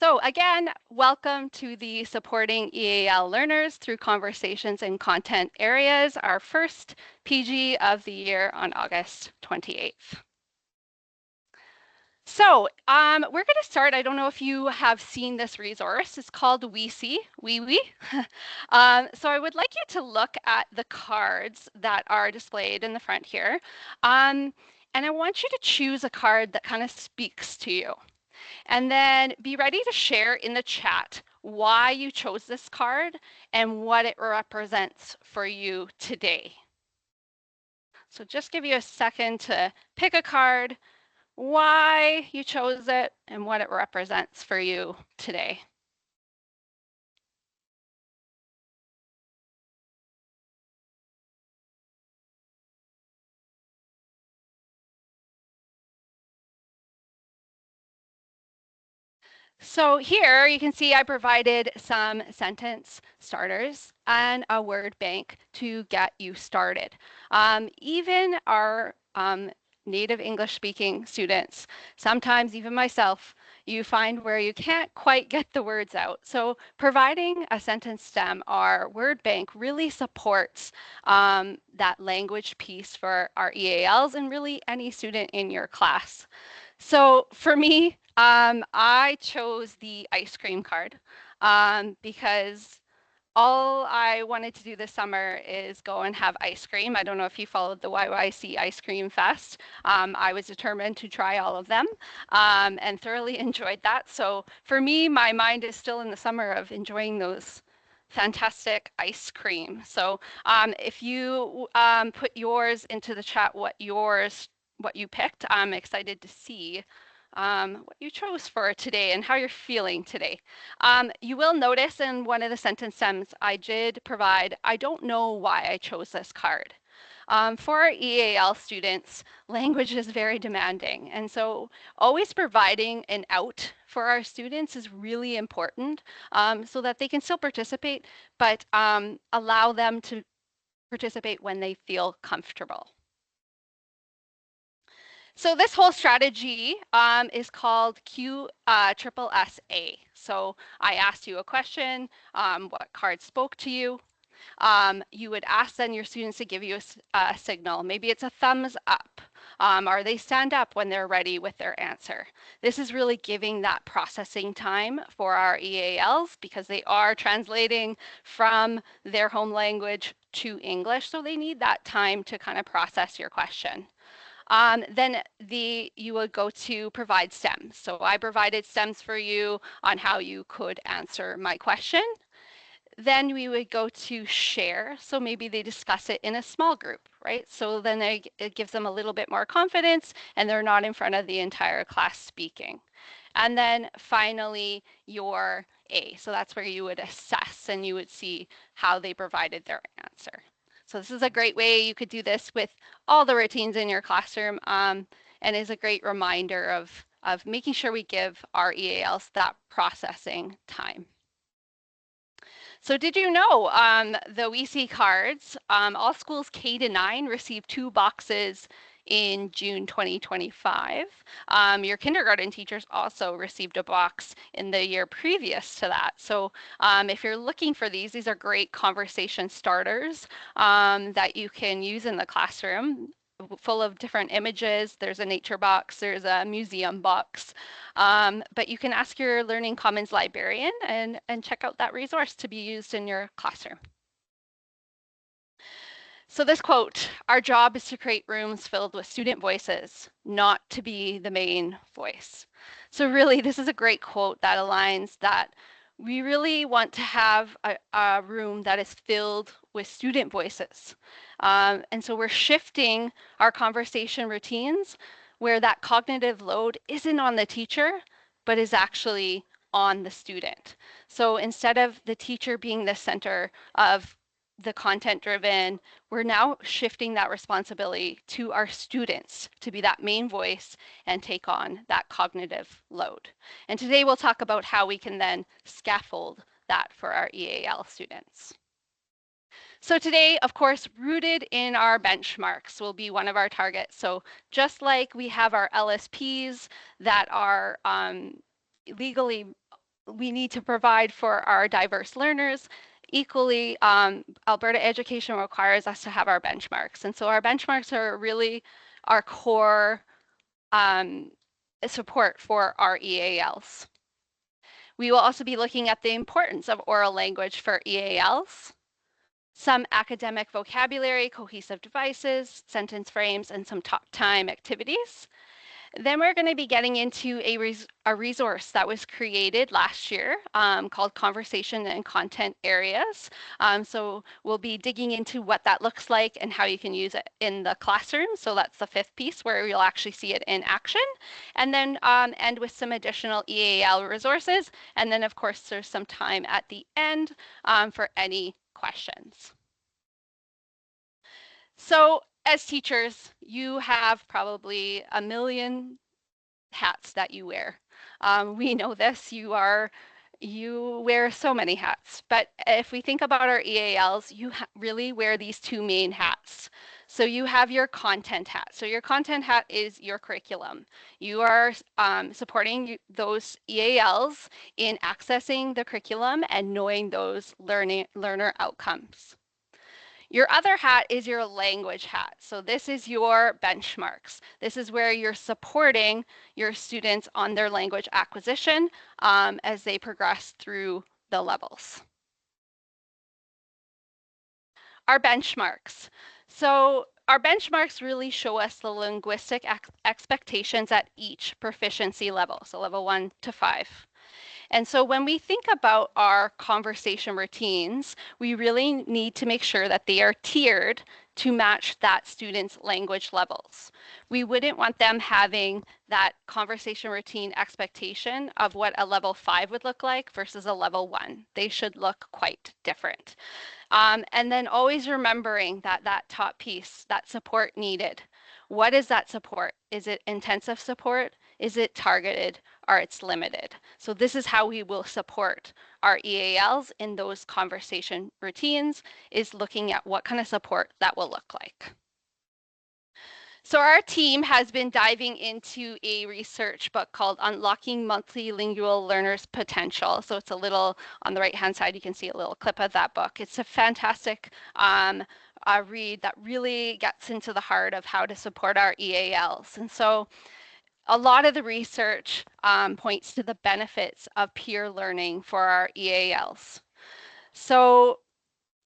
So again, welcome to the Supporting EAL Learners Through Conversations in Content Areas, our first PG of the year on August 28th. So we're going to start. I don't know if you have seen this resource. It's called WeSee, Wee. So I would like you to look at the cards that are displayed in the front here. And I want you to choose a card that kind of speaks to you. And then be ready to share in the chat why you chose this card and what it represents for you today. So just give you a second to pick a card, why you chose it, and what it represents for you today. So here you can see I provided some sentence starters and a word bank to get you started. Even our native English speaking students, sometimes even myself, you find where you can't quite get the words out. So providing a sentence stem or word bank really supports that language piece for our EALs and really any student in your class. So for me, I chose the ice cream card because all I wanted to do this summer is go and have ice cream. I don't know if you followed the YYC Ice Cream Fest. I was determined to try all of them and thoroughly enjoyed that. So for me, my mind is still in the summer of enjoying those fantastic ice cream. So if you put yours into the chat, what you picked, I'm excited to see what you chose for today and how you're feeling today. You will notice in one of the sentence stems I did provide, I don't know why I chose this card. For our EAL students, language is very demanding. And so always providing an out for our students is really important so that they can still participate, but allow them to participate when they feel comfortable. So this whole strategy is called QSSA. So I asked you a question, what card spoke to you? You would ask then your students to give you a signal. Maybe it's a thumbs up, or they stand up when they're ready with their answer. This is really giving that processing time for our EALs because they are translating from their home language to English, so they need that time to kind of process your question. Then you would go to provide stems. So I provided stems for you on how you could answer my question. Then we would go to share. So maybe they discuss it in a small group, right? So then it gives them a little bit more confidence and they're not in front of the entire class speaking. And then finally, your A. So that's where you would assess and you would see how they provided their answer. So this is a great way. You could do this with all the routines in your classroom and is a great reminder of making sure we give our EALs that processing time. So did you know the WeSee cards, all schools K to 9 received 2 boxes in June 2025. Your kindergarten teachers also received a box in the year previous to that. So if you're looking for these are great conversation starters that you can use in the classroom, full of different images. There's a nature box, there's a museum box, but you can ask your Learning Commons librarian and check out that resource to be used in your classroom. So this quote, our job is to create rooms filled with student voices, not to be the main voice. So really, this is a great quote that aligns that we really want to have a room that is filled with student voices. And so we're shifting our conversation routines where that cognitive load isn't on the teacher, but is actually on the student. So instead of the teacher being the center of the content driven, we're now shifting that responsibility to our students to be that main voice and take on that cognitive load. And today we'll talk about how we can then scaffold that for our EAL students. So today, of course, rooted in our benchmarks will be one of our targets. So just like we have our LSPs that are legally we need to provide for our diverse learners. Equally, Alberta education requires us to have our benchmarks. And so our benchmarks are really our core support for our EALs. We will also be looking at the importance of oral language for EALs, some academic vocabulary, cohesive devices, sentence frames, and some talk time activities. Then we're going to be getting into a resource that was created last year called Conversation and Content Areas. So we'll be digging into what that looks like and how you can use it in the classroom. So that's the fifth piece where you'll actually see it in action. And then end with some additional EAL resources. And then, of course, there's some time at the end for any questions. So as teachers, you have probably a million hats that you wear. We know this, you wear so many hats, but if we think about our EALs, you really wear these two main hats. So you have your content hat. So your content hat is your curriculum. You are supporting those EALs in accessing the curriculum and knowing those learner outcomes. Your other hat is your language hat. So this is your benchmarks. This is where you're supporting your students on their language acquisition as they progress through the levels. Our benchmarks. So our benchmarks really show us the linguistic expectations at each proficiency level, so level 1 to 5. And so when we think about our conversation routines, we really need to make sure that they are tiered to match that student's language levels. We wouldn't want them having that conversation routine expectation of what a level 5 would look like versus a level 1. They should look quite different. And then always remembering that top piece, that support needed. What is that support? Is it intensive support? Is it targeted? Or it's limited? So this is how we will support our EALs in those conversation routines, is looking at what kind of support that will look like. So our team has been diving into a research book called Unlocking Multilingual Learners' Potential. So it's a little, on the right-hand side, you can see a little clip of that book. It's a fantastic read that really gets into the heart of how to support our EALs. And so a lot of the research points to the benefits of peer learning for our EALs. So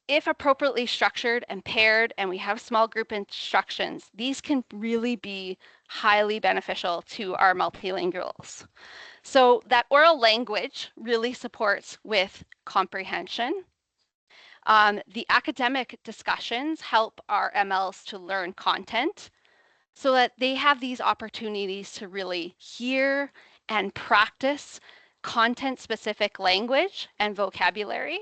if appropriately structured and paired, and we have small group instructions, these can really be highly beneficial to our multilinguals. So that oral language really supports with comprehension. The academic discussions help our MLs to learn content so that they have these opportunities to really hear and practice content-specific language and vocabulary.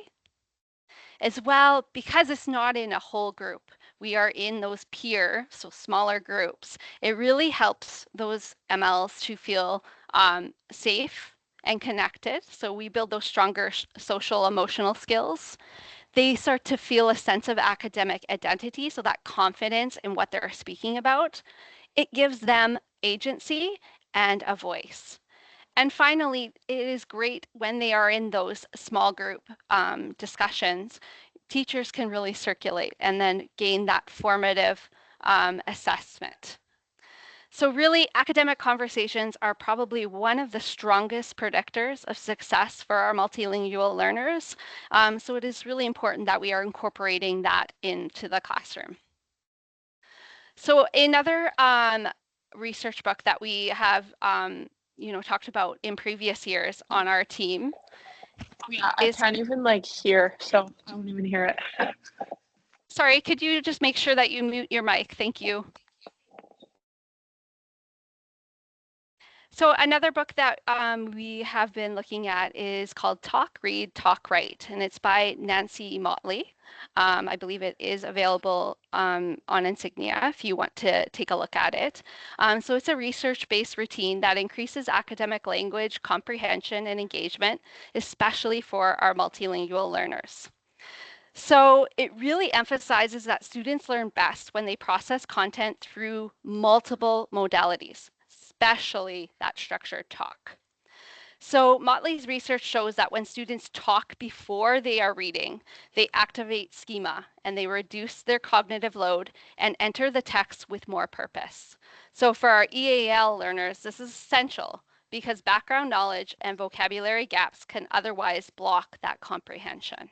As well, because it's not in a whole group, we are in those peer, so smaller groups, it really helps those MLs to feel safe and connected. So we build those stronger social emotional skills. They start to feel a sense of academic identity, so that confidence in what they're speaking about. It gives them agency and a voice. And finally, it is great when they are in those small group discussions, teachers can really circulate and then gain that formative assessment. So really, academic conversations are probably one of the strongest predictors of success for our multilingual learners. So it is really important that we are incorporating that into the classroom. So another research book that we have talked about in previous years on our team. Yeah, I can't even hear, so I don't even hear it. Sorry, could you just make sure that you mute your mic? Thank you. So another book that we have been looking at is called Talk, Read, Talk, Write, and it's by Nancy Motley. I believe it is available on Insignia if you want to take a look at it. So it's a research-based routine that increases academic language comprehension and engagement, especially for our multilingual learners. So it really emphasizes that students learn best when they process content through multiple modalities, especially that structured talk. So Motley's research shows that when students talk before they are reading, they activate schema and they reduce their cognitive load and enter the text with more purpose. So for our EAL learners, this is essential because background knowledge and vocabulary gaps can otherwise block that comprehension.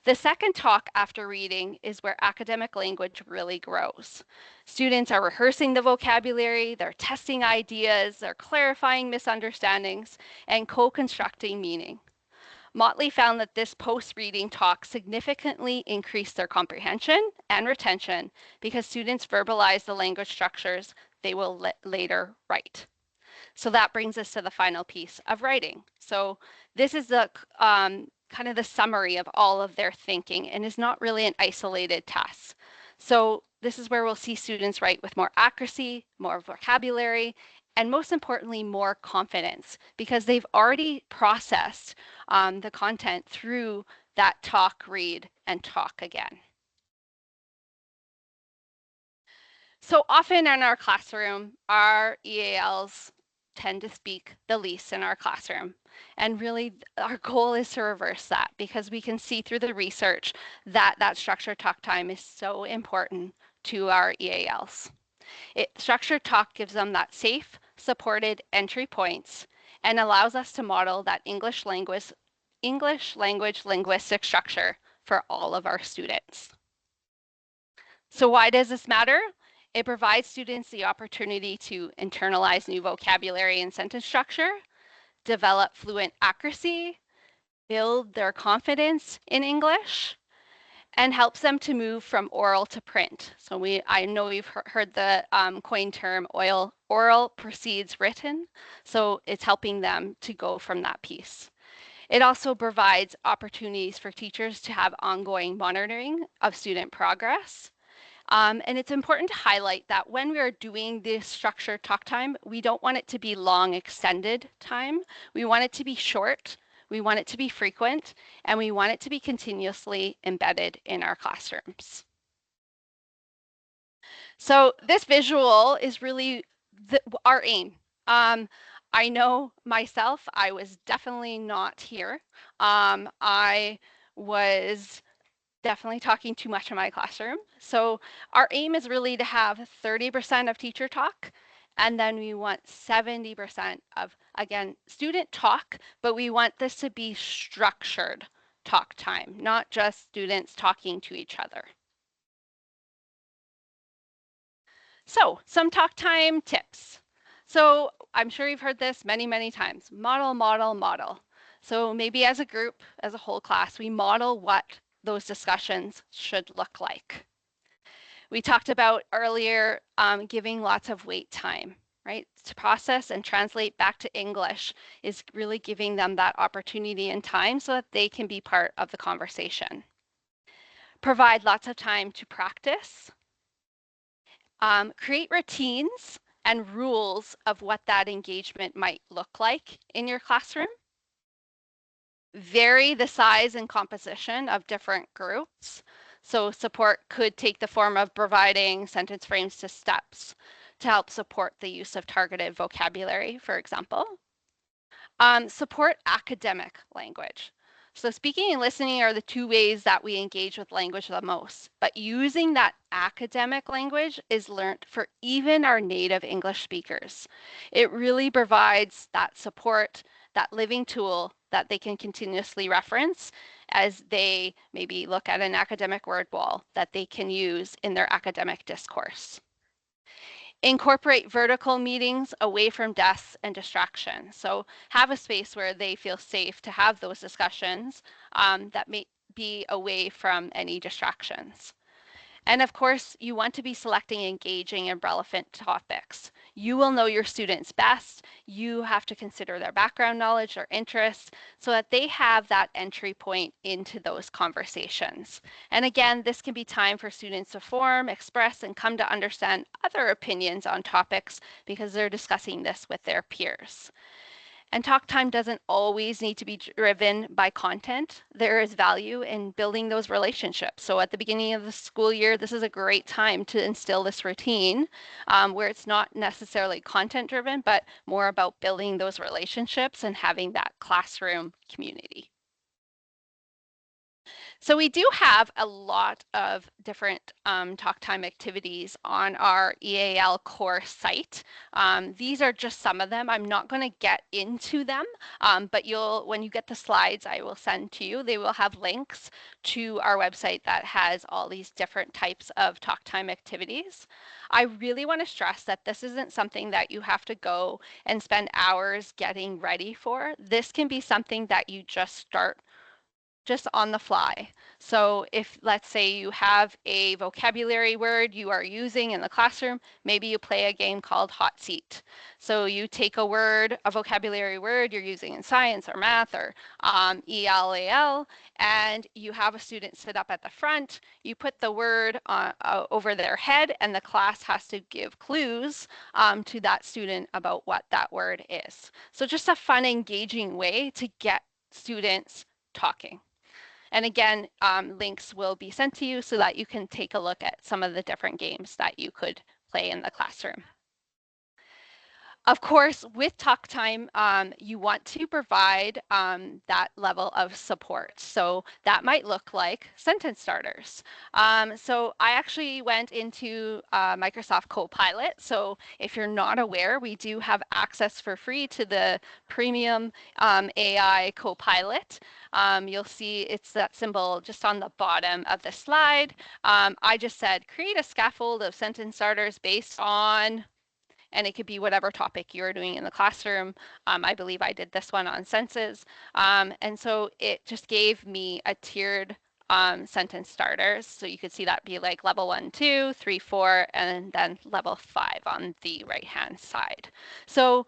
The second talk after reading is where academic language really grows. Students are rehearsing the vocabulary, they're testing ideas, they're clarifying misunderstandings, and co-constructing meaning. Motley found that this post-reading talk significantly increased their comprehension and retention because students verbalize the language structures they will later write. So that brings us to the final piece of writing. So this is the kind of the summary of all of their thinking and is not really an isolated task. So this is where we'll see students write with more accuracy, more vocabulary, and most importantly, more confidence because they've already processed the content through that talk, read, and talk again. So often in our classroom, our EALs tend to speak the least in our classroom. And really, our goal is to reverse that because we can see through the research that that structured talk time is so important to our EALs. Structured talk gives them that safe, supported entry points and allows us to model that English language linguistic structure for all of our students. So why does this matter? It provides students the opportunity to internalize new vocabulary and sentence structure, develop fluent accuracy, build their confidence in English, and helps them to move from oral to print. So I know we've heard the coined term oral precedes written. So it's helping them to go from that piece. It also provides opportunities for teachers to have ongoing monitoring of student progress. And it's important to highlight that when we are doing this structured talk time, we don't want it to be long extended time. We want it to be short, we want it to be frequent, and we want it to be continuously embedded in our classrooms. So this visual is really our aim. I know myself, I was definitely not here. I was definitely talking too much in my classroom. So our aim is really to have 30% of teacher talk, and then we want 70% of, again, student talk, but we want this to be structured talk time, not just students talking to each other. So some talk time tips. So I'm sure you've heard this many, many times. Model, model, model. So maybe as a group, as a whole class, we model what those discussions should look like. We talked about earlier giving lots of wait time, right? To process and translate back to English is really giving them that opportunity and time so that they can be part of the conversation. Provide lots of time to practice. Create routines and rules of what that engagement might look like in your classroom. Vary the size and composition of different groups. So support could take the form of providing sentence frames to steps to help support the use of targeted vocabulary, for example. Support academic language. So speaking and listening are the two ways that we engage with language the most, but using that academic language is learned for even our native English speakers. It really provides that support, that living tool that they can continuously reference as they maybe look at an academic word wall that they can use in their academic discourse. Incorporate vertical meetings away from desks and distractions. So have a space where they feel safe to have those discussions that may be away from any distractions. And of course, you want to be selecting engaging and relevant topics. You will know your students best. You have to consider their background knowledge, their interests, so that they have that entry point into those conversations. And again, this can be time for students to form, express, and come to understand other opinions on topics because they're discussing this with their peers. And talk time doesn't always need to be driven by content. There is value in building those relationships. So at the beginning of the school year, this is a great time to instill this routine where it's not necessarily content driven, but more about building those relationships and having that classroom community. So we do have a lot of different talk time activities on our EAL course site. These are just some of them. I'm not going to get into them, but when you get the slides I will send to you, they will have links to our website that has all these different types of talk time activities. I really want to stress that this isn't something that you have to go and spend hours getting ready for. This can be something that you just start just on the fly. So if, let's say, you have a vocabulary word you are using in the classroom, maybe you play a game called Hot Seat. So you take a word, a vocabulary word you're using in science or math or EAL, and you have a student sit up at the front, you put the word over their head, and the class has to give clues to that student about what that word is. So just a fun, engaging way to get students talking. And again, links will be sent to you so that you can take a look at some of the different games that you could play in the classroom. Of course, with talk time, you want to provide that level of support. So that might look like sentence starters. So I actually went into Microsoft Copilot. So if you're not aware, we do have access for free to the premium AI Copilot. You'll see it's that symbol just on the bottom of the slide. I just said, create a scaffold of sentence starters based on, and it could be whatever topic you're doing in the classroom. I believe I did this one on senses. And so it just gave me a tiered sentence starters. So you could see that be like level 1, 2, 3, 4, and then level 5 on the right-hand side. So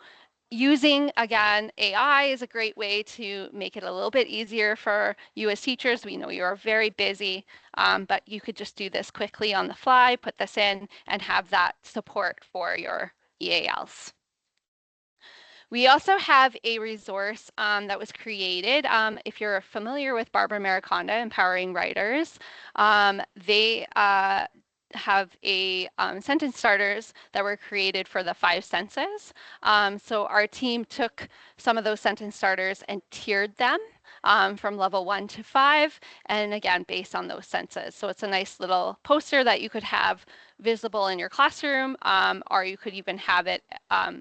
using, again, AI is a great way to make it a little bit easier for you as teachers. We know you're very busy, but you could just do this quickly on the fly, put this in, and have that support for your EALs. We also have a resource that was created. If you're familiar with Barbara Mariconda, Empowering Writers, they have a sentence starters that were created for the 5 senses. So our team took some of those sentence starters and tiered them from level 1 to 5, and again, based on those senses. So it's a nice little poster that you could have visible in your classroom, or you could even have it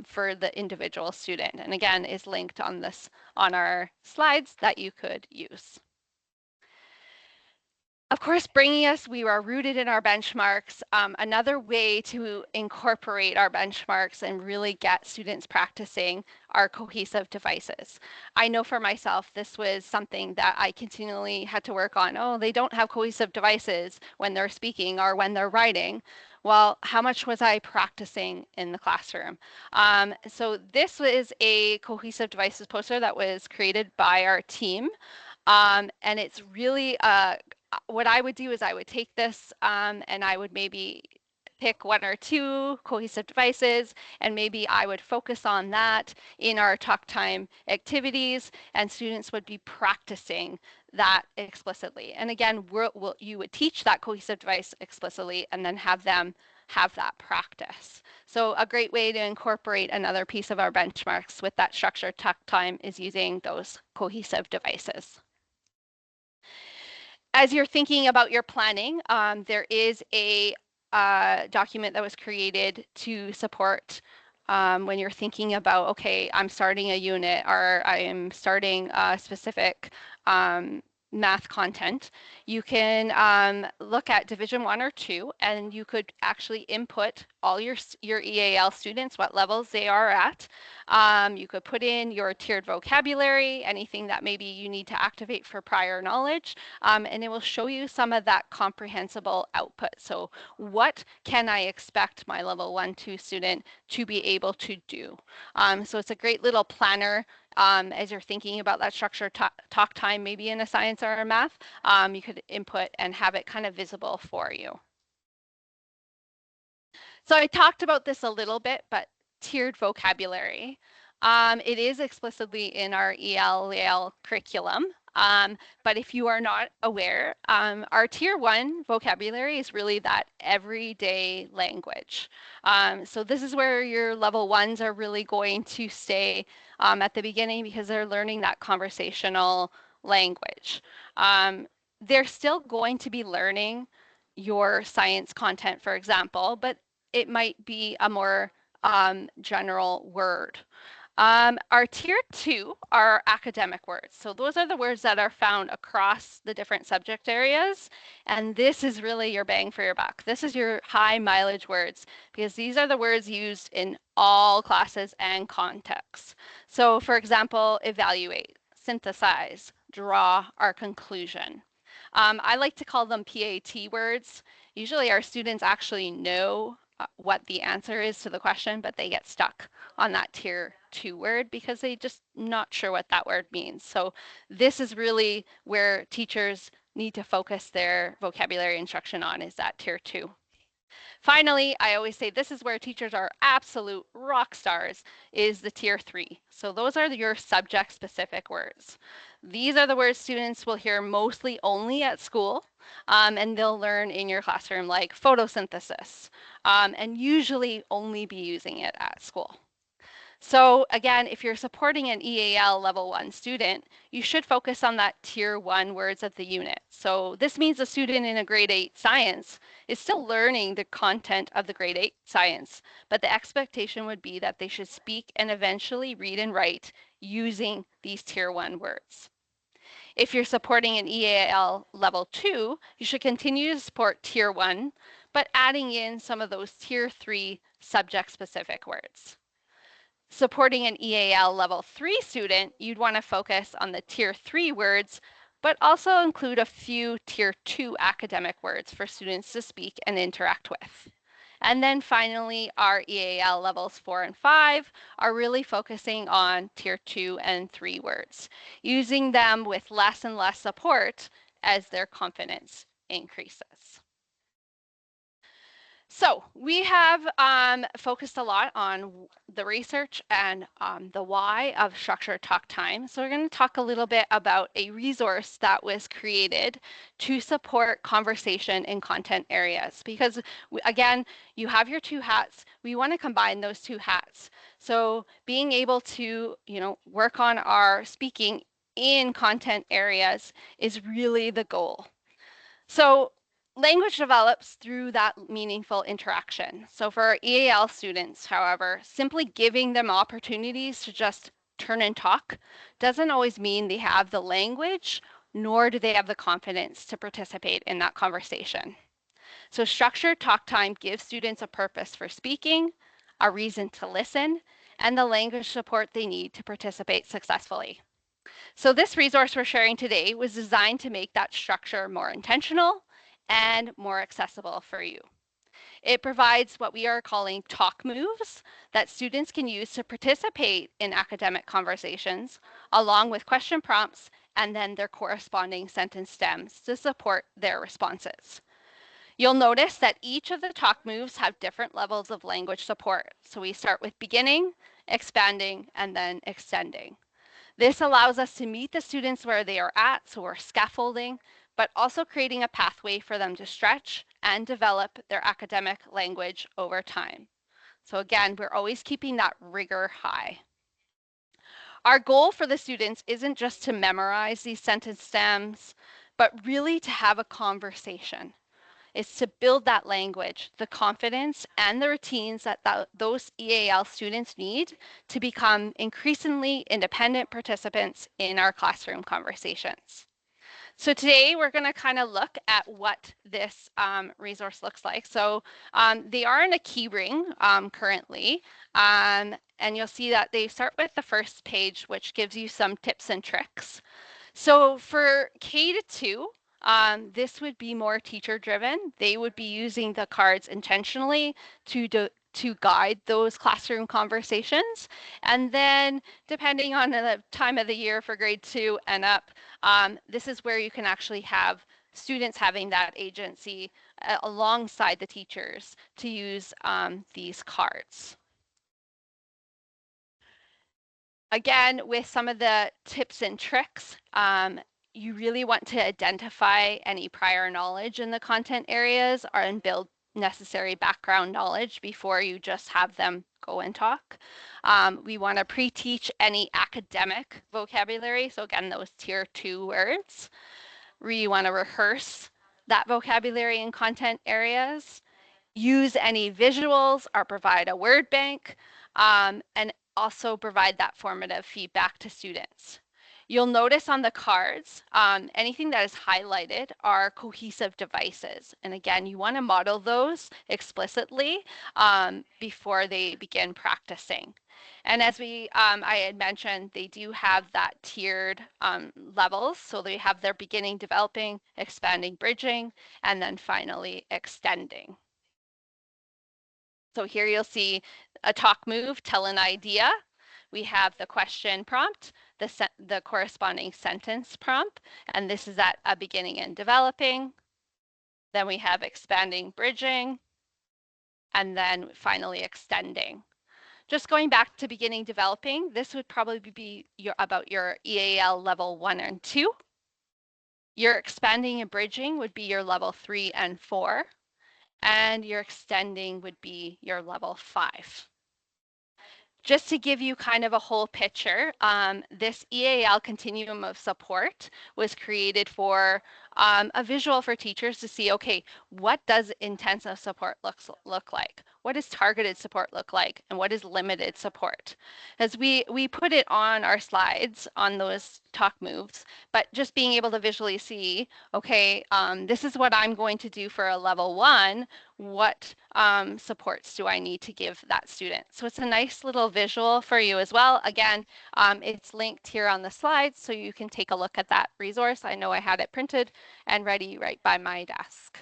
for the individual student. And again, is linked on our slides that you could use. Of course, we are rooted in our benchmarks. Another way to incorporate our benchmarks and really get students practicing are cohesive devices. I know for myself, this was something that I continually had to work on. Oh, they don't have cohesive devices when they're speaking or when they're writing. Well, how much was I practicing in the classroom? So this was a cohesive devices poster that was created by our team. And it's really what I would do is I would take this and I would maybe pick 1 or 2 cohesive devices, and maybe I would focus on that in our talk time activities, and students would be practicing that explicitly. And again, you would teach that cohesive device explicitly and then have them have that practice. So a great way to incorporate another piece of our benchmarks with that structured talk time is using those cohesive devices. As you're thinking about your planning, there is a document that was created to support when you're thinking about, okay, I'm starting a unit or I am starting a specific math content. You can look at Division 1 or 2, and you could actually input all your EAL students, what levels they are at. You could put in your tiered vocabulary, anything that maybe you need to activate for prior knowledge, and it will show you some of that comprehensible output. So what can I expect my level 1, 2 student to be able to do? So it's a great little planner as you're thinking about that structured talk time, maybe in a science or a math, you could input and have it kind of visible for you. So I talked about this a little bit, but tiered vocabulary. It is explicitly in our EAL curriculum. But if you are not aware, our tier 1 vocabulary is really that everyday language. So this is where your level 1s are really going to stay at the beginning because they're learning that conversational language. They're still going to be learning your science content, for example, but it might be a more general word. Our tier 2 are academic words. So those are the words that are found across the different subject areas. And this is really your bang for your buck. This is your high mileage words because these are the words used in all classes and contexts. So for example, evaluate, synthesize, draw our conclusion. I like to call them PAT words. Usually our students actually know what the answer is to the question, but they get stuck on that tier 2 word because they just not sure what that word means. So this is really where teachers need to focus their vocabulary instruction on, is that tier 2. Finally, I always say this is where teachers are absolute rock stars, is the tier 3. So those are your subject specific words. These are the words students will hear mostly only at school, and they'll learn in your classroom, like photosynthesis, and usually only be using it at school. So again, if you're supporting an EAL level 1 student, you should focus on that tier 1 words of the unit. So this means a student in a grade 8 science is still learning the content of the grade 8 science, but the expectation would be that they should speak and eventually read and write using these tier 1 words. If you're supporting an EAL level 2, you should continue to support tier 1, but adding in some of those tier 3 subject specific words. Supporting an EAL level 3 student, you'd want to focus on the tier 3 words, but also include a few tier 2 academic words for students to speak and interact with. And then finally, our EAL levels 4 and 5 are really focusing on tier 2 and 3 words, using them with less and less support as their confidence increases. So we have focused a lot on the research and the why of structured talk time. So we're going to talk a little bit about a resource that was created to support conversation in content areas. Because again, you have your two hats. We want to combine those two hats. So being able to, work on our speaking in content areas is really the goal. So language develops through that meaningful interaction. So for our EAL students, however, simply giving them opportunities to just turn and talk doesn't always mean they have the language, nor do they have the confidence to participate in that conversation. So structured talk time gives students a purpose for speaking, a reason to listen, and the language support they need to participate successfully. So this resource we're sharing today was designed to make that structure more intentional and more accessible for you. It provides what we are calling talk moves that students can use to participate in academic conversations, along with question prompts and then their corresponding sentence stems to support their responses. You'll notice that each of the talk moves have different levels of language support. So we start with beginning, expanding, and then extending. This allows us to meet the students where they are at, so we're scaffolding, but also creating a pathway for them to stretch and develop their academic language over time. So again, we're always keeping that rigor high. Our goal for the students isn't just to memorize these sentence stems, but really to have a conversation. It's to build that language, the confidence, and the routines that those EAL students need to become increasingly independent participants in our classroom conversations. So today we're going to kind of look at what this resource looks like. So they are in a key ring currently, and you'll see that they start with the first page, which gives you some tips and tricks. So for K to 2, this would be more teacher driven. They would be using the cards intentionally to guide those classroom conversations. And then depending on the time of the year for grade 2 and up, this is where you can actually have students having that agency alongside the teachers to use these cards. Again, with some of the tips and tricks, you really want to identify any prior knowledge in the content areas and build necessary background knowledge before you just have them go and talk. We want to pre-teach any academic vocabulary. So again, those tier 2 words. We want to rehearse that vocabulary in content areas, use any visuals or provide a word bank, and also provide that formative feedback to students. You'll notice on the cards, anything that is highlighted are cohesive devices. And again, you want to model those explicitly before they begin practicing. And as I had mentioned, they do have that tiered levels. So they have their beginning, developing, expanding, bridging, and then finally extending. So here you'll see a talk move, tell an idea. We have the question prompt, the corresponding sentence prompt, and this is at a beginning and developing. Then we have expanding, bridging, and then finally extending. Just going back to beginning developing, this would probably be about your EAL level 1 and 2. Your expanding and bridging would be your level 3 and 4, and your extending would be your level 5. Just to give you kind of a whole picture, this EAL continuum of support was created for a visual for teachers to see, okay, what does intensive support look like? What does targeted support look like? And what is limited support? As we put it on our slides on those talk moves, but just being able to visually see, okay, this is what I'm going to do for a level 1, what supports do I need to give that student? So it's a nice little visual for you as well. Again, it's linked here on the slides, so you can take a look at that resource. I know I had it printed and ready right by my desk.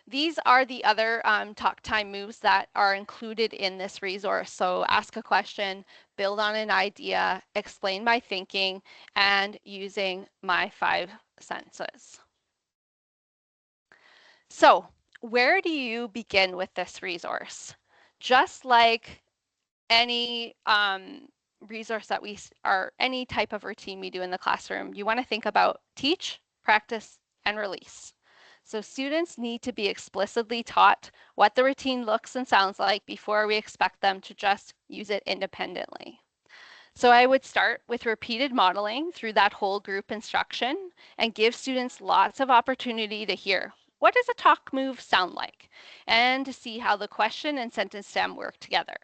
These are the other talk time moves that are included in this resource. So ask a question, build on an idea, explain my thinking, and using my 5 senses. So where do you begin with this resource? Just like any resource that any type of routine we do in the classroom, you want to think about teach, practice, and release. So students need to be explicitly taught what the routine looks and sounds like before we expect them to just use it independently. So I would start with repeated modeling through that whole group instruction and give students lots of opportunity to hear, what does a talk move sound like? And to see how the question and sentence stem work together.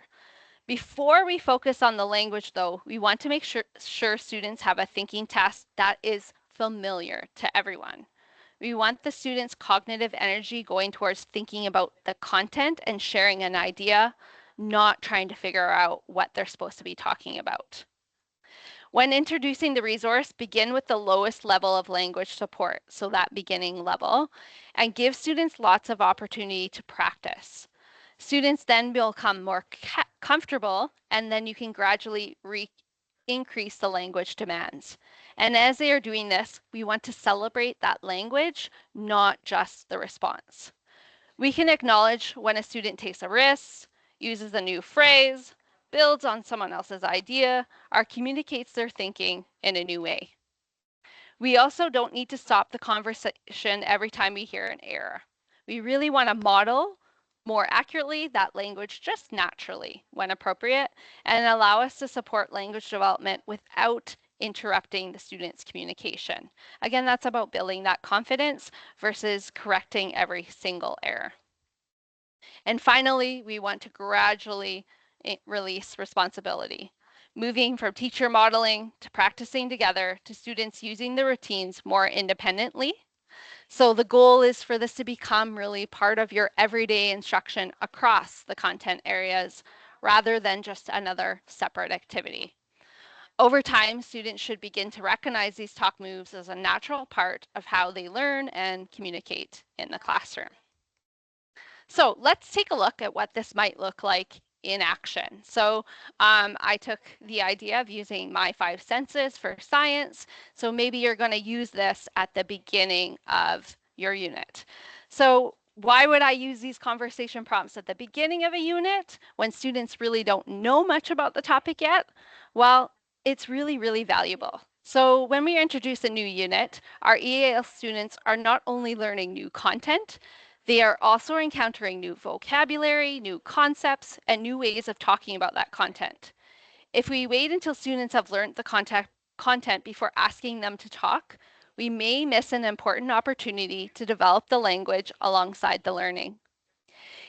Before we focus on the language though, we want to make sure students have a thinking task that is familiar to everyone. We want the students' cognitive energy going towards thinking about the content and sharing an idea, not trying to figure out what they're supposed to be talking about. When introducing the resource, begin with the lowest level of language support, so that beginning level, and give students lots of opportunity to practice. Students then become more comfortable, and then you can gradually increase the language demands. And as they are doing this, we want to celebrate that language, not just the response. We can acknowledge when a student takes a risk, uses a new phrase, builds on someone else's idea, or communicates their thinking in a new way. We also don't need to stop the conversation every time we hear an error. We really want to model more accurately that language just naturally when appropriate and allow us to support language development without interrupting the student's communication. Again, that's about building that confidence versus correcting every single error. And finally, we want to gradually release responsibility, moving from teacher modeling to practicing together to students using the routines more independently. So the goal is for this to become really part of your everyday instruction across the content areas rather than just another separate activity. Over time, students should begin to recognize these talk moves as a natural part of how they learn and communicate in the classroom. So let's take a look at what this might look like in action. So I took the idea of using my 5 senses for science. So maybe you're going to use this at the beginning of your unit. So Why would I use these conversation prompts at the beginning of a unit when students really don't know much about the topic yet? Well, it's really, really valuable. So when we introduce a new unit, our EAL students are not only learning new content, they are also encountering new vocabulary, new concepts, and new ways of talking about that content. If we wait until students have learned the content before asking them to talk, we may miss an important opportunity to develop the language alongside the learning.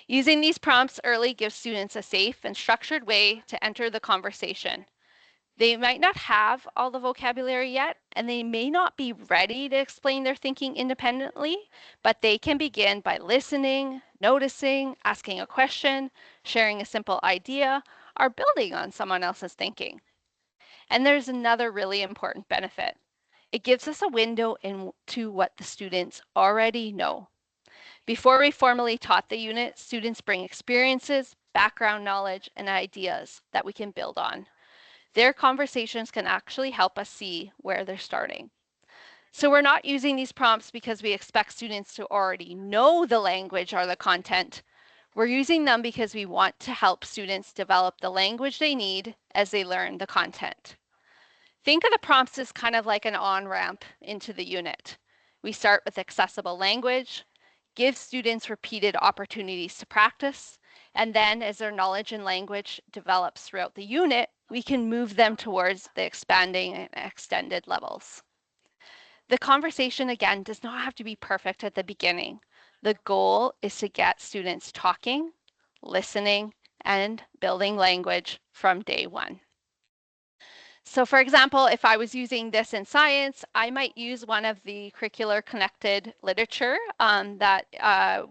Using these prompts early gives students a safe and structured way to enter the conversation. They might not have all the vocabulary yet, and they may not be ready to explain their thinking independently, but they can begin by listening, noticing, asking a question, sharing a simple idea, or building on someone else's thinking. And there's another really important benefit. It gives us a window into what the students already know. Before we formally taught the unit, students bring experiences, background knowledge, and ideas that we can build on. Their conversations can actually help us see where they're starting. So we're not using these prompts because we expect students to already know the language or the content. We're using them because we want to help students develop the language they need as they learn the content. Think of the prompts as kind of like an on-ramp into the unit. We start with accessible language, give students repeated opportunities to practice, and then as their knowledge and language develops throughout the unit, we can move them towards the expanding and extended levels. The conversation, again, does not have to be perfect at the beginning. The goal is to get students talking, listening, and building language from day one. So for example, if I was using this in science, I might use one of the curricular connected literature that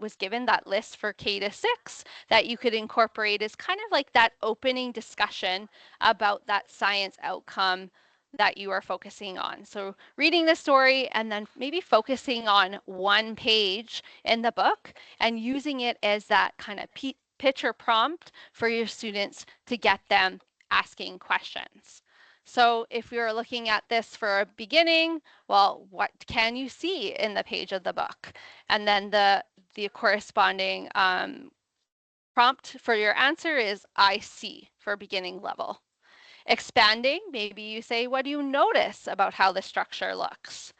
was given, that list for K to 6, that you could incorporate as kind of like that opening discussion about that science outcome that you are focusing on. So reading the story and then maybe focusing on one page in the book and using it as that kind of picture prompt for your students to get them asking questions. So if we were looking at this for a beginning, well, what can you see in the page of the book? And then the corresponding prompt for your answer is I see for beginning level. Expanding, maybe you say, what do you notice about how the structure looks?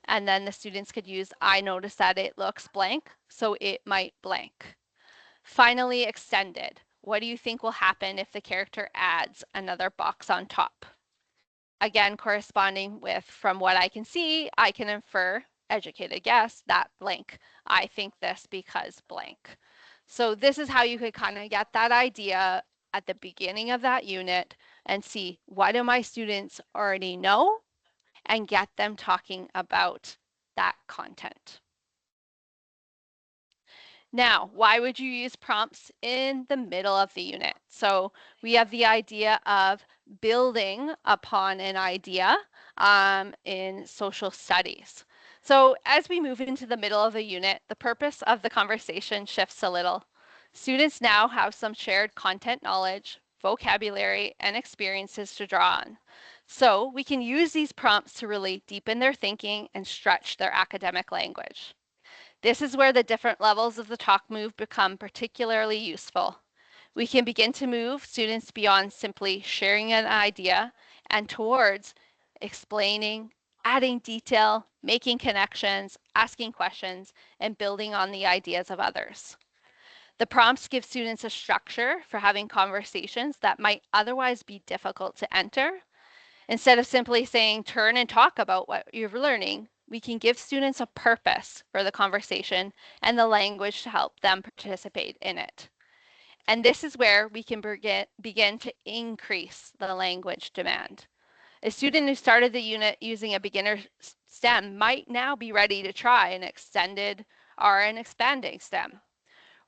And then the students could use I notice that it looks blank, so it might blank. Finally, extended. What do you think will happen if the character adds another box on top? Again, corresponding with from what I can see, I can infer, educated guess, that blank. I think this because blank. So this is how you could kind of get that idea at the beginning of that unit and see what do my students already know and get them talking about that content. Now, why would you use prompts in the middle of the unit? So we have the idea of building upon an idea in social studies. So as we move into the middle of the unit, the purpose of the conversation shifts a little. Students now have some shared content knowledge, vocabulary, and experiences to draw on. So we can use these prompts to really deepen their thinking and stretch their academic language. This is where the different levels of the talk move become particularly useful. We can begin to move students beyond simply sharing an idea and towards explaining, adding detail, making connections, asking questions, and building on the ideas of others. The prompts give students a structure for having conversations that might otherwise be difficult to enter. Instead of simply saying, turn and talk about what you're learning, we can give students a purpose for the conversation and the language to help them participate in it. And this is where we can begin to increase the language demand. A student who started the unit using a beginner STEM might now be ready to try an extended or an expanding STEM.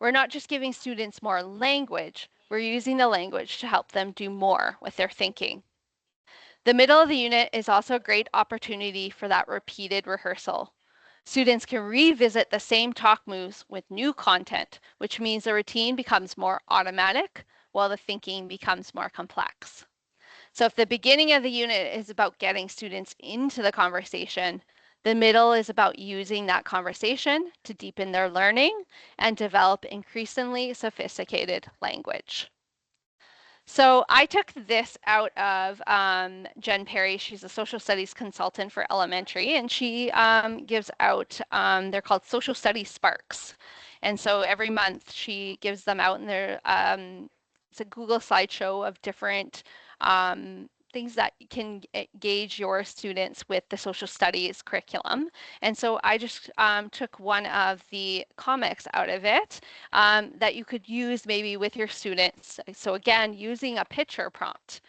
We're not just giving students more language, we're using the language to help them do more with their thinking. The middle of the unit is also a great opportunity for that repeated rehearsal. Students can revisit the same talk moves with new content, which means the routine becomes more automatic while the thinking becomes more complex. So if the beginning of the unit is about getting students into the conversation, The middle is about using that conversation to deepen their learning and develop increasingly sophisticated language. So I took this out of Jen Perry. She's a social studies consultant for elementary, and she gives out, they're called Social Studies Sparks. And so every month she gives them out, and it's a Google slideshow of different things that can engage your students with the social studies curriculum. And so I just took one of the comics out of it that you could use maybe with your students. So again, using a picture prompt.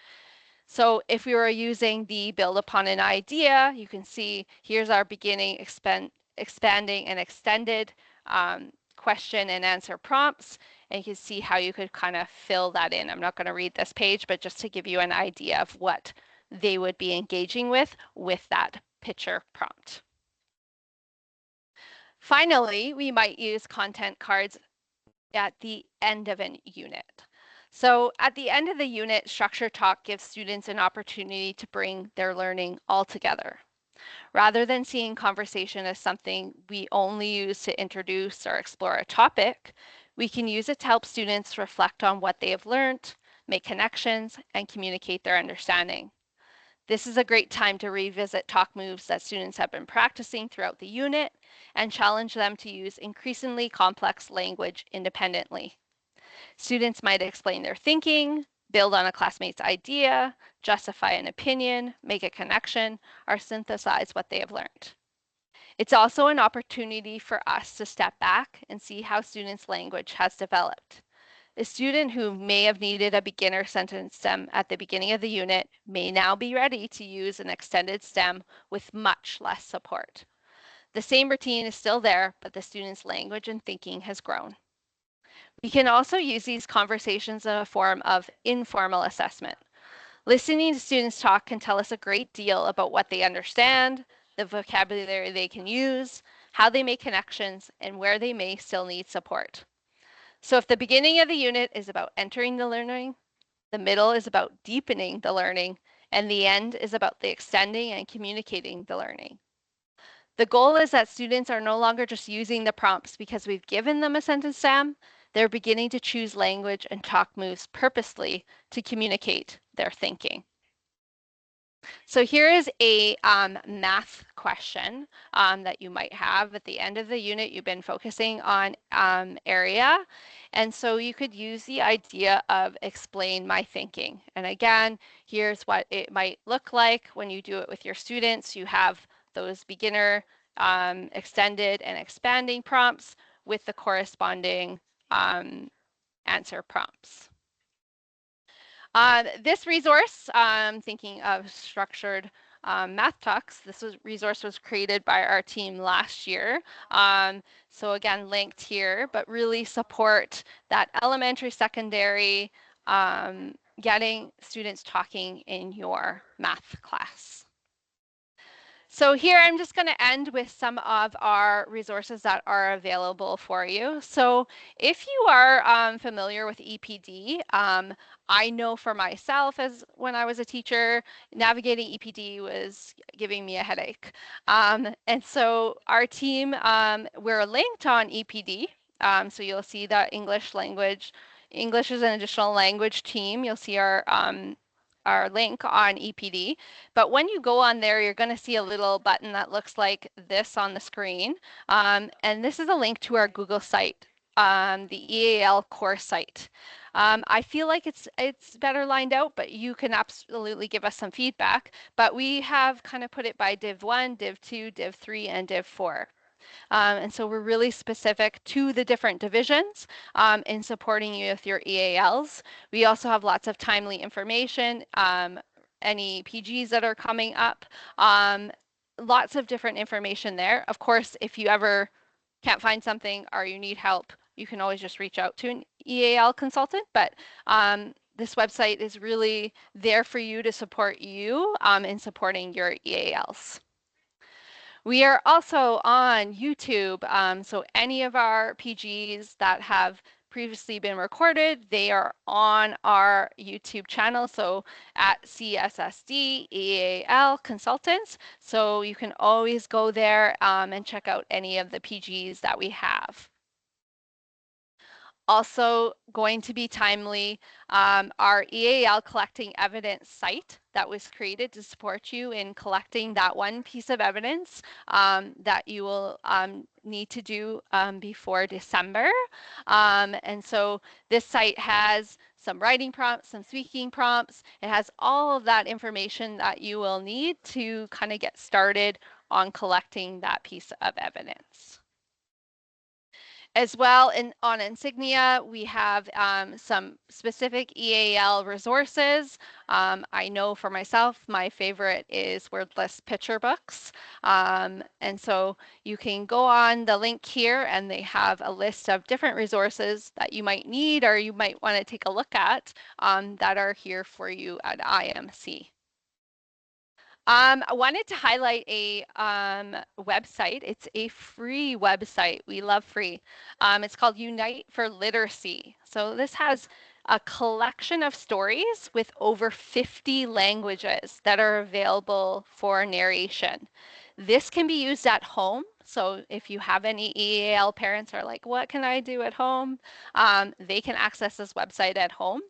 So if we were using the build upon an idea, you can see here's our beginning, expanding, and extended question and answer prompts. And you can see how you could kind of fill that in. I'm not going to read this page, but just to give you an idea of what they would be engaging with that picture prompt. Finally, we might use content cards at the end of a unit. So at the end of the unit, structure talk gives students an opportunity to bring their learning all together. Rather than seeing conversation as something we only use to introduce or explore a topic, we can use it to help students reflect on what they have learned, make connections, and communicate their understanding. This is a great time to revisit talk moves that students have been practicing throughout the unit and challenge them to use increasingly complex language independently. Students might explain their thinking, build on a classmate's idea, justify an opinion, make a connection, or synthesize what they have learned. It's also an opportunity for us to step back and see how students' language has developed. A student who may have needed a beginner sentence stem at the beginning of the unit may now be ready to use an extended stem with much less support. The same routine is still there, but the student's language and thinking has grown. We can also use these conversations in a form of informal assessment. Listening to students talk can tell us a great deal about what they understand, the vocabulary they can use, how they make connections, and where they may still need support. So if the beginning of the unit is about entering the learning, the middle is about deepening the learning, and the end is about the extending and communicating the learning. The goal is that students are no longer just using the prompts because we've given them a sentence stem. They're beginning to choose language and talk moves purposely to communicate their thinking. So here is a math question that you might have at the end of the unit. You've been focusing on area. And so you could use the idea of explain my thinking. And again, here's what it might look like when you do it with your students. You have those beginner, extended, and expanding prompts with the corresponding answer prompts. This resource, thinking of structured math talks, resource was created by our team last year. So again, linked here, but really support that elementary, secondary, getting students talking in your math class. So here I'm just going to end with some of our resources that are available for you. So if you are familiar with EPD, I know for myself as when I was a teacher, navigating EPD was giving me a headache. And so our team, we're linked on EPD. So you'll see the English is an additional language team. You'll see our link on EPD. But when you go on there, you're going to see a little button that looks like this on the screen. And this is a link to our Google site, the EAL course site. I feel like it's better lined out, but you can absolutely give us some feedback. But we have kind of put it by Div 1, Div 2, Div 3, and Div 4. And so we're really specific to the different divisions in supporting you with your EALs. We also have lots of timely information, any PGs that are coming up, lots of different information there. Of course, if you ever can't find something or you need help, you can always just reach out to an EAL consultant, but this website is really there for you to support you in supporting your EALs. We are also on YouTube, so any of our PGs that have previously been recorded. They are on our YouTube channel, so at CSSD EAL Consultants. So you can always go there and check out any of the PGs that we have. Also going to be timely, our EAL Collecting Evidence site that was created to support you in collecting that one piece of evidence that you will need to do before December. And so this site has some writing prompts, some speaking prompts. It has all of that information that you will need to kind of get started on collecting that piece of evidence. As well, on Insignia, we have some specific EAL resources. I know for myself, my favorite is wordless picture books. And so you can go on the link here and they have a list of different resources that you might need or you might want to take a look at that are here for you at IMC. I wanted to highlight a website. It's a free website. We love free. It's called Unite for Literacy. So this has a collection of stories with over 50 languages that are available for narration. This can be used at home. So if you have any EAL parents are like, what can I do at home? They can access this website at home.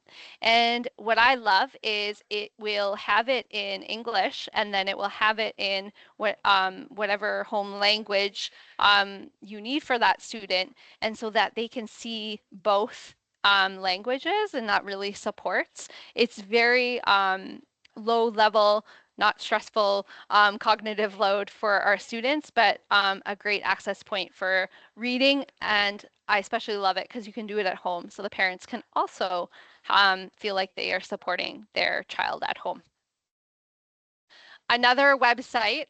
And what I love is it will have it in English and then it will have it in whatever home language you need for that student, and so that they can see both languages, and that really supports. It's very low level, not stressful cognitive load for our students, but a great access point for reading. And I especially love it because you can do it at home. So the parents can also feel like they are supporting their child at home. Another website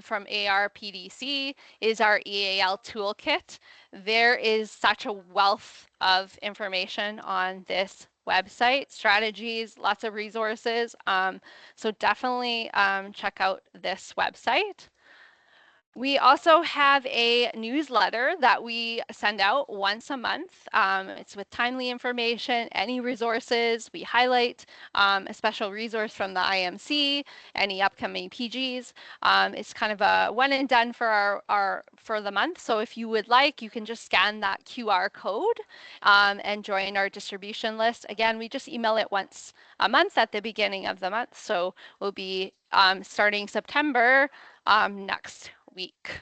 from ARPDC is our EAL Toolkit. There is such a wealth of information on this website, strategies, lots of resources. So definitely check out this website. We also have a newsletter that we send out once a month. It's with timely information, any resources. We highlight a special resource from the IMC, any upcoming PGs. It's kind of a one and done for for the month. So if you would like, you can just scan that QR code and join our distribution list. Again, we just email it once a month at the beginning of the month. So we'll be starting September next week.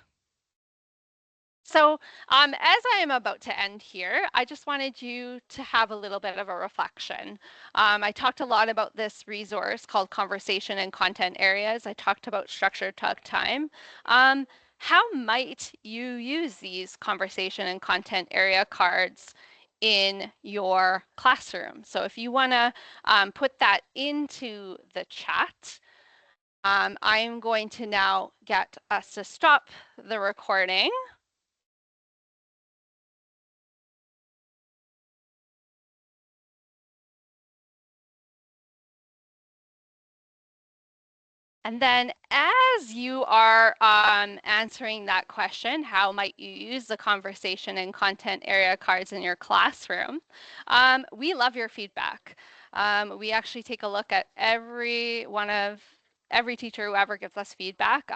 So as I am about to end here, I just wanted you to have a little bit of a reflection. I talked a lot about this resource called Conversation and Content Areas. I talked about structured talk time. How might you use these conversation and content area cards in your classroom? So if you want to put that into the chat, I'm going to now get us to stop the recording. And then as you are answering that question, how might you use the conversation and content area cards in your classroom? We love your feedback. We actually take a look at every teacher who ever gives us feedback.